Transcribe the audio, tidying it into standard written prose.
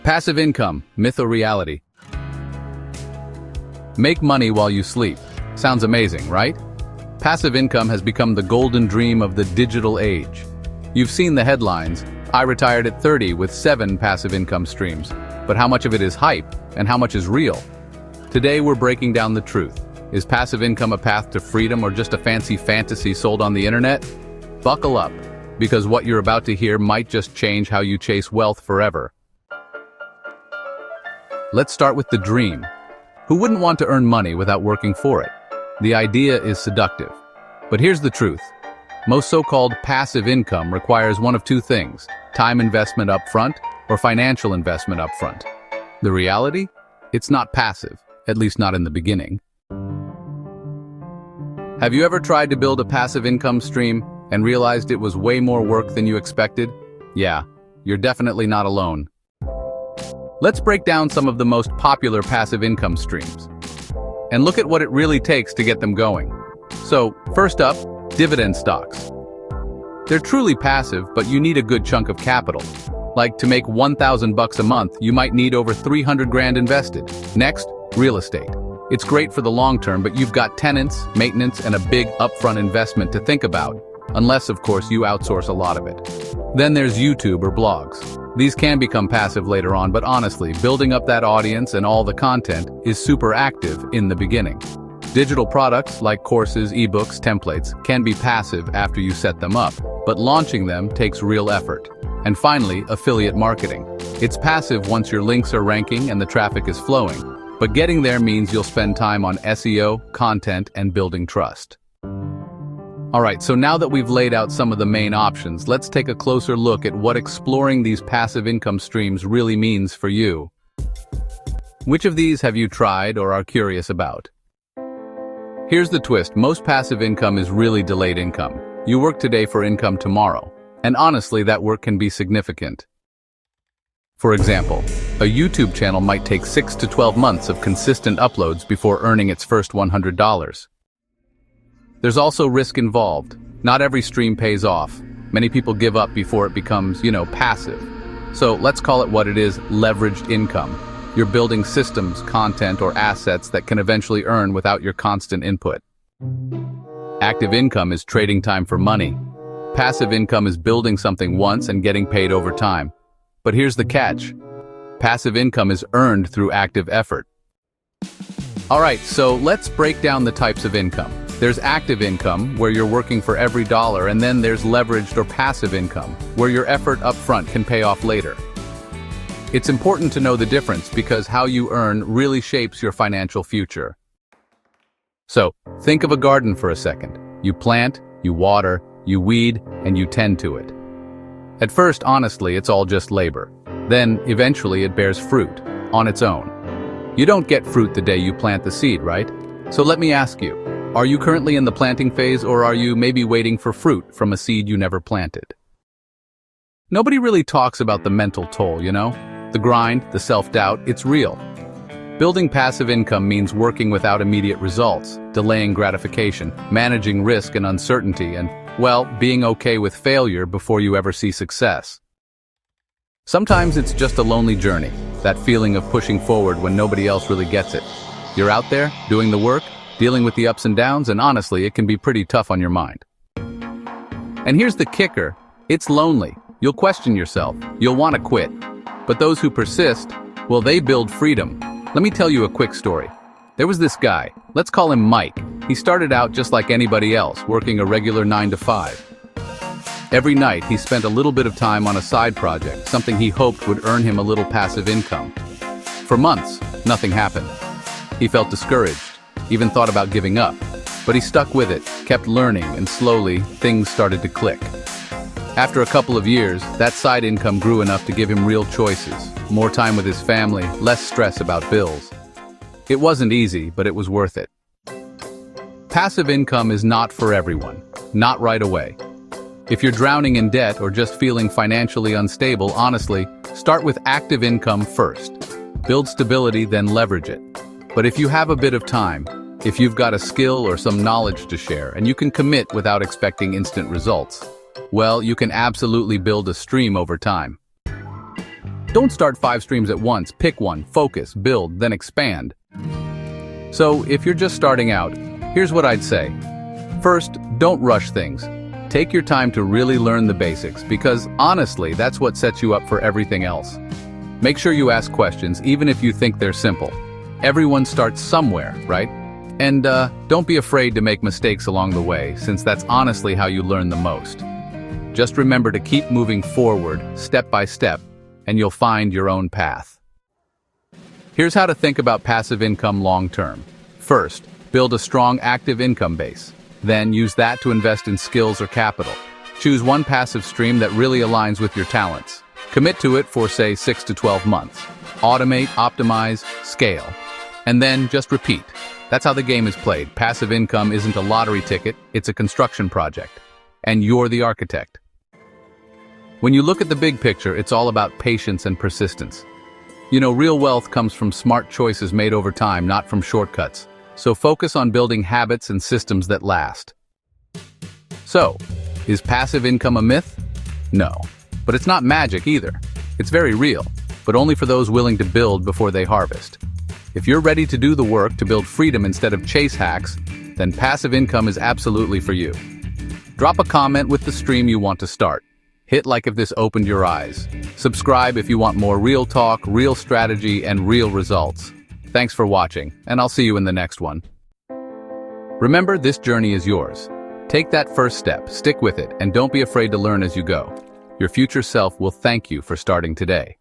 Passive income, myth or reality? Make money while you sleep. Sounds amazing, right? Passive income has become the golden dream of the digital age. You've seen the headlines, I retired at 30 with 7 passive income streams. But how much of it is hype, and how much is real? Today we're breaking down the truth. Is passive income a path to freedom or just a fancy fantasy sold on the internet? Buckle up, because what you're about to hear might just change how you chase wealth forever. Let's start with the dream. Who wouldn't want to earn money without working for it? The idea is seductive. But here's the truth. Most so-called passive income requires one of two things: time investment up front or financial investment up front. The reality? It's not passive, at least not in the beginning. Have you ever tried to build a passive income stream and realized it was way more work than you expected? Yeah, you're definitely not alone. Let's break down some of the most popular passive income streams and look at what it really takes to get them going. So, first up, dividend stocks. They're truly passive, but you need a good chunk of capital. Like to make 1,000 bucks a month, you might need over 300 grand invested. Next, real estate. It's great for the long term, but you've got tenants, maintenance, and a big upfront investment to think about, unless, of course, you outsource a lot of it. Then there's YouTube or blogs. These can become passive later on, but honestly, building up that audience and all the content is super active in the beginning. Digital products like courses, ebooks, templates can be passive after you set them up, but launching them takes real effort. And finally, affiliate marketing. It's passive once your links are ranking and the traffic is flowing, but getting there means you'll spend time on SEO, content, and building trust. Alright, so now that we've laid out some of the main options, let's take a closer look at what exploring these passive income streams really means for you. Which of these have you tried or are curious about? Here's the twist: most passive income is really delayed income. You work today for income tomorrow. And honestly, that work can be significant. For example, a YouTube channel might take 6 to 12 months of consistent uploads before earning its first $100. There's also risk involved. Not every stream pays off. Many people give up before it becomes, passive. So let's call it what it is: leveraged income. You're building systems, content, or assets that can eventually earn without your constant input. Active income is trading time for money. Passive income is building something once and getting paid over time. But here's the catch. Passive income is earned through active effort. Alright, so let's break down the types of income. There's active income, where you're working for every dollar, and then there's leveraged or passive income, where your effort up front can pay off later. It's important to know the difference because how you earn really shapes your financial future. So, think of a garden for a second. You plant, you water, you weed, and you tend to it. At first, honestly, it's all just labor. Then, eventually, it bears fruit, on its own. You don't get fruit the day you plant the seed, right? So let me ask you, are you currently in the planting phase, or are you maybe waiting for fruit from a seed you never planted? Nobody really talks about the mental toll, The grind, the self-doubt, it's real. Building passive income means working without immediate results, delaying gratification, managing risk and uncertainty, and, being okay with failure before you ever see success. Sometimes it's just a lonely journey, that feeling of pushing forward when nobody else really gets it. You're out there, doing the work, dealing with the ups and downs, and honestly, it can be pretty tough on your mind. And here's the kicker: it's lonely. You'll question yourself. You'll want to quit. But those who persist, they build freedom. Let me tell you a quick story. There was this guy. Let's call him Mike. He started out just like anybody else, working a regular 9 to 5. Every night, he spent a little bit of time on a side project, something he hoped would earn him a little passive income. For months, nothing happened. He felt discouraged, even thought about giving up. But he stuck with it, kept learning, and slowly, things started to click. After a couple of years, that side income grew enough to give him real choices, more time with his family, less stress about bills. It wasn't easy, but it was worth it. Passive income is not for everyone, not right away. If you're drowning in debt or just feeling financially unstable, honestly, start with active income first. Build stability, then leverage it. But if you have a bit of time, if you've got a skill or some knowledge to share, and you can commit without expecting instant results, you can absolutely build a stream over time. Don't start 5 streams at once. Pick one, focus, build, then expand. So, if you're just starting out, here's what I'd say. First, don't rush things. Take your time to really learn the basics, because honestly, that's what sets you up for everything else. Make sure you ask questions, even if you think they're simple. Everyone starts somewhere, right? And don't be afraid to make mistakes along the way, since that's honestly how you learn the most. Just remember to keep moving forward, step by step, and you'll find your own path. Here's how to think about passive income long-term. First, build a strong active income base. Then use that to invest in skills or capital. Choose one passive stream that really aligns with your talents. Commit to it for, say, 6 to 12 months. Automate, optimize, scale. And then just repeat. That's how the game is played. Passive income isn't a lottery ticket, it's a construction project. And you're the architect. When you look at the big picture, it's all about patience and persistence. You know, real wealth comes from smart choices made over time, not from shortcuts. So focus on building habits and systems that last. So, is passive income a myth? No. But it's not magic either. It's very real, but only for those willing to build before they harvest. If you're ready to do the work to build freedom instead of chase hacks, then passive income is absolutely for you. Drop a comment with the stream you want to start. Hit like if this opened your eyes. Subscribe if you want more real talk, real strategy, and real results. Thanks for watching, and I'll see you in the next one. Remember, this journey is yours. Take that first step, stick with it, and don't be afraid to learn as you go. Your future self will thank you for starting today.